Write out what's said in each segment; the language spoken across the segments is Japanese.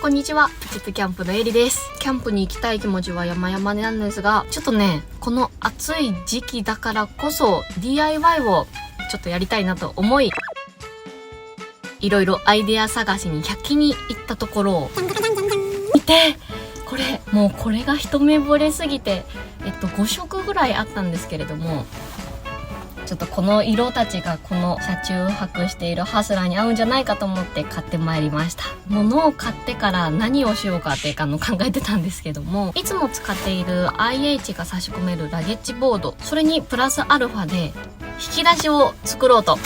こんにちは、プチプキャンプのエリです。キャンプに行きたい気持ちは山々なんですが、ちょっとね、この暑い時期だからこそ DIY をちょっとやりたいなと思い、いろいろアイデア探しに100均に行ったところ、見て、これもうこれが一目惚れすぎて、5色ぐらいあったんですけれども、ちょっとこの色たちがこの車中泊しているハスラーに合うんじゃないかと思って買ってまいりました。物を買ってから何をしようかって考えてたんですけども、いつも使っている IH が差し込めるラゲッジボード、それにプラスアルファで引き出しを作ろうと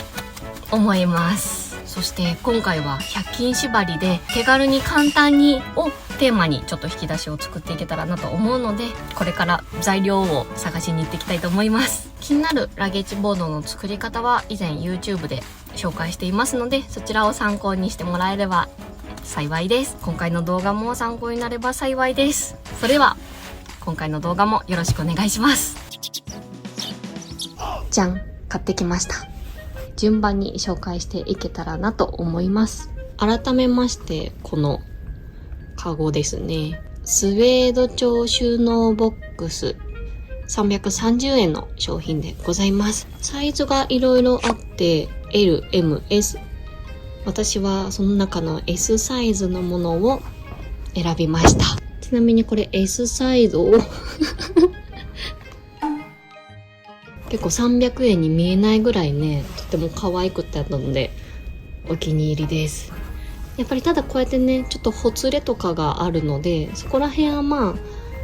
思います。そして今回は100均縛りで手軽に簡単にをテーマにちょっと引き出しを作っていけたらなと思うので、これから材料を探しに行っていきたいと思います。気になるラゲッジボードの作り方は以前 YouTube で紹介していますので、そちらを参考にしてもらえれば幸いです。今回の動画も参考になれば幸いです。それでは今回の動画もよろしくお願いします。じゃん、買ってきました。順番に紹介していけたらなと思います。改めまして、このカゴですね。スウェード調収納ボックス330円の商品でございます。サイズがいろいろあって L、M、S、 私はその中の S サイズのものを選びました。ちなみにこれ S サイズを結構300円に見えないぐらいね、とても可愛くてあったのでお気に入りです。やっぱりただこうやってね、ちょっとほつれとかがあるので、そこら辺はま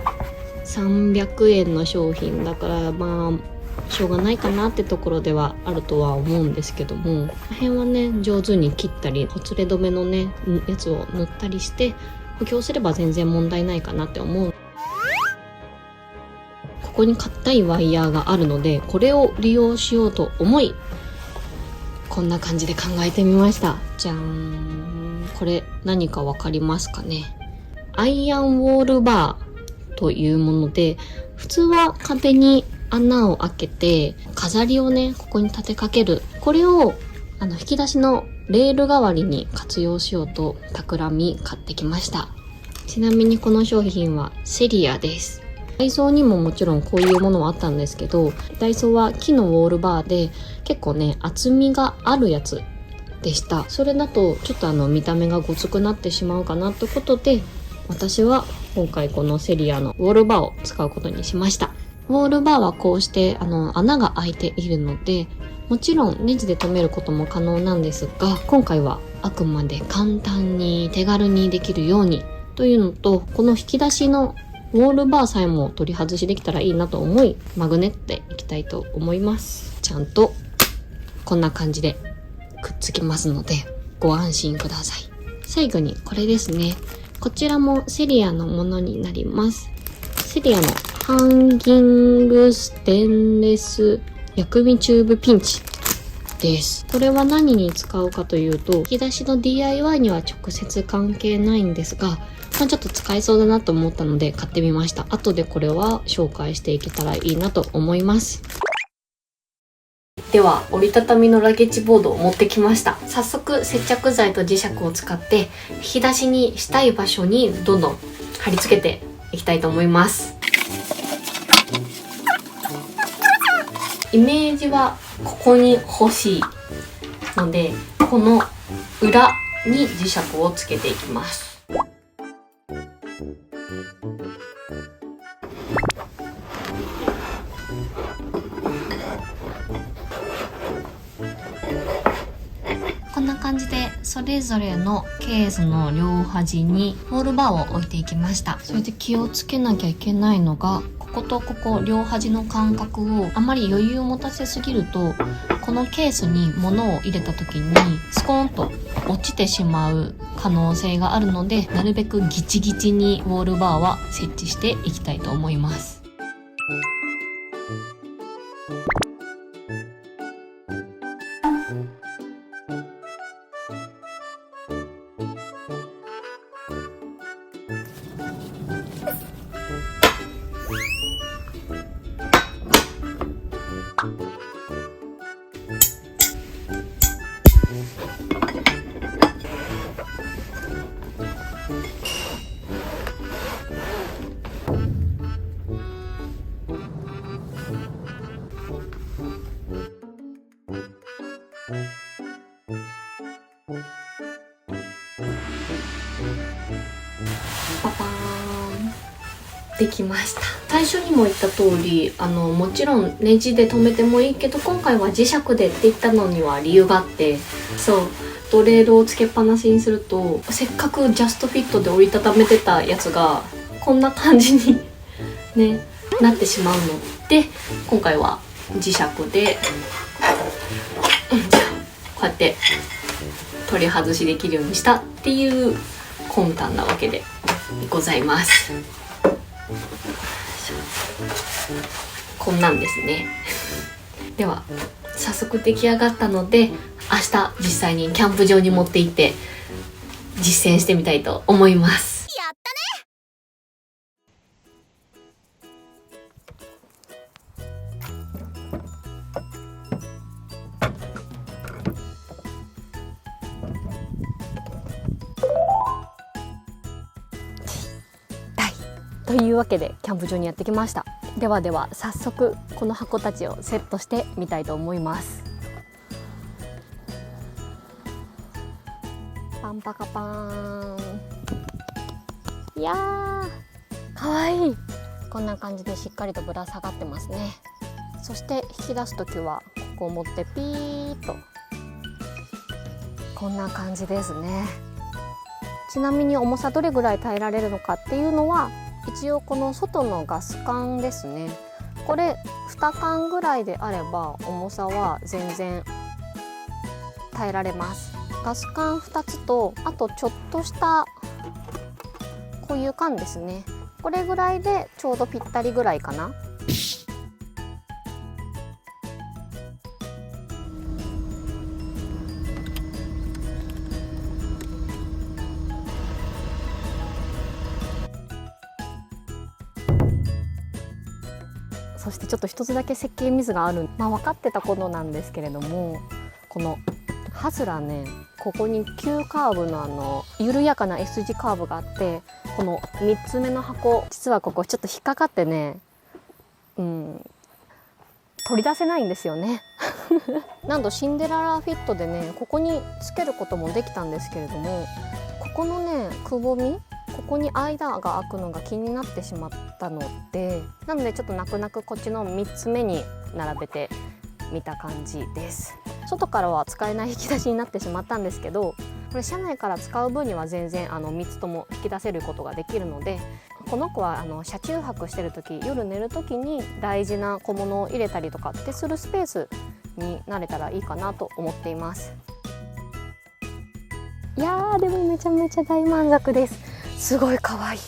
あ300円の商品だからまあしょうがないかなってところではあるとは思うんですけども、この辺はね上手に切ったりほつれ止めのねやつを塗ったりして補強すれば全然問題ないかなって思う。ここに硬いワイヤーがあるので、これを利用しようと思い、こんな感じで考えてみました。じゃーん。これ何かわかりますかね。アイアンウォールバーというもので、普通は壁に穴を開けて飾りをねここに立てかける、これを引き出しのレール代わりに活用しようと企み買ってきました。ちなみにこの商品はセリアです。ダイソーにももちろんこういうものはあったんですけど、ダイソーは木のウォールバーで結構ね厚みがあるやつでした。それだとちょっと見た目がごつくなってしまうかなってことで、私は今回このセリアのウォールバーを使うことにしました。ウォールバーはこうして穴が開いているので、もちろんネジで留めることも可能なんですが、今回はあくまで簡単に手軽にできるようにというのと、この引き出しのウォールバーさえも取り外しできたらいいなと思い、マグネっていきたいと思います。ちゃんとこんな感じでくっつきますのでご安心ください。最後にこれですね。こちらもセリアのものになります。セリアのハンギングステンレス薬味チューブピンチです。これは何に使うかというと、引き出しの DIY には直接関係ないんですが、ちょっと使えそうだなと思ったので買ってみました。後でこれは紹介していけたらいいなと思います。では折りたたみのラゲッジボードを持ってきました。早速接着剤と磁石を使って引き出しにしたい場所にどんどん貼り付けていきたいと思います。イメージはここに欲しいので、この裏に磁石をつけていきます。こんな感じでそれぞれのケースの両端にウォールバーを置いていきました。それで気をつけなきゃいけないのが、こことここ両端の間隔をあまり余裕を持たせすぎると、このケースに物を入れた時にスコーンと落ちてしまう可能性があるので、なるべくギチギチにウォールバーは設置していきたいと思います。パパーンできました。最初にも言った通りもちろんネジで留めてもいいけど、今回は磁石でって言ったのには理由があって、そうドレールをつけっぱなしにすると、せっかくジャストフィットで折りたためてたやつがこんな感じにねなってしまうので、今回は磁石でこうやって取り外しできるようにしたっていう魂胆なわけでございます。こんなんですね。では早速出来上がったので、明日実際にキャンプ場に持って行って実践してみたいと思います。やったね。というわけでキャンプ場にやってきました。ではでは早速この箱たちをセットしてみたいと思います。パンパカパーン。いやーかわいい。こんな感じでしっかりとぶら下がってますね。そして引き出す時はここを持ってピーッと、こんな感じですね。ちなみに重さどれぐらい耐えられるのかっていうのは、一応この外のガス管ですね、これ2缶ぐらいであれば重さは全然耐えられます。ガス管2つと、あとちょっとしたこういう缶ですね、これぐらいでちょうどぴったりぐらいかな。そしてちょっと一つだけ設計ミスがある、分かってたことなんですけれども、このハズラね、ここに急カーブの緩やかな S 字カーブがあって、この3つ目の箱、実はここちょっと引っかかってね、取り出せないんですよね。なんとシンデレラフィットでね、ここにつけることもできたんですけれども、ここのねくぼみ、ここに間が開くのが気になってしまったので、なのでちょっと泣く泣くこっちの3つ目に並べてみた感じです。外からは使えない引き出しになってしまったんですけど、これ車内から使う分には全然3つとも引き出せることができるので、この子は車中泊してる時、夜寝る時に大事な小物を入れたりとかってするスペースになれたらいいかなと思っています。いやーでもめちゃめちゃ大満足です。すごい可愛い。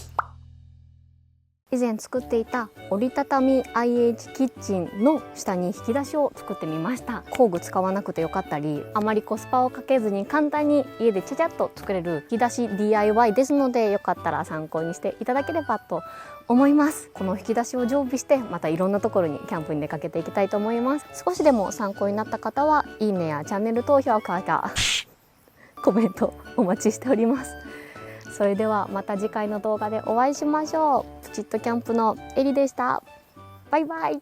以前作っていた折りたたみ IH キッチンの下に引き出しを作ってみました。工具使わなくてよかったり、あまりコスパをかけずに簡単に家でちゃちゃっと作れる引き出し DIY ですので、よかったら参考にしていただければと思います。この引き出しを常備して、またいろんなところにキャンプに出かけていきたいと思います。少しでも参考になった方は、いいねやチャンネル投票かコメントお待ちしております。それではまた次回の動画でお会いしましょう。プチッとキャンプのエリでした。バイバイ。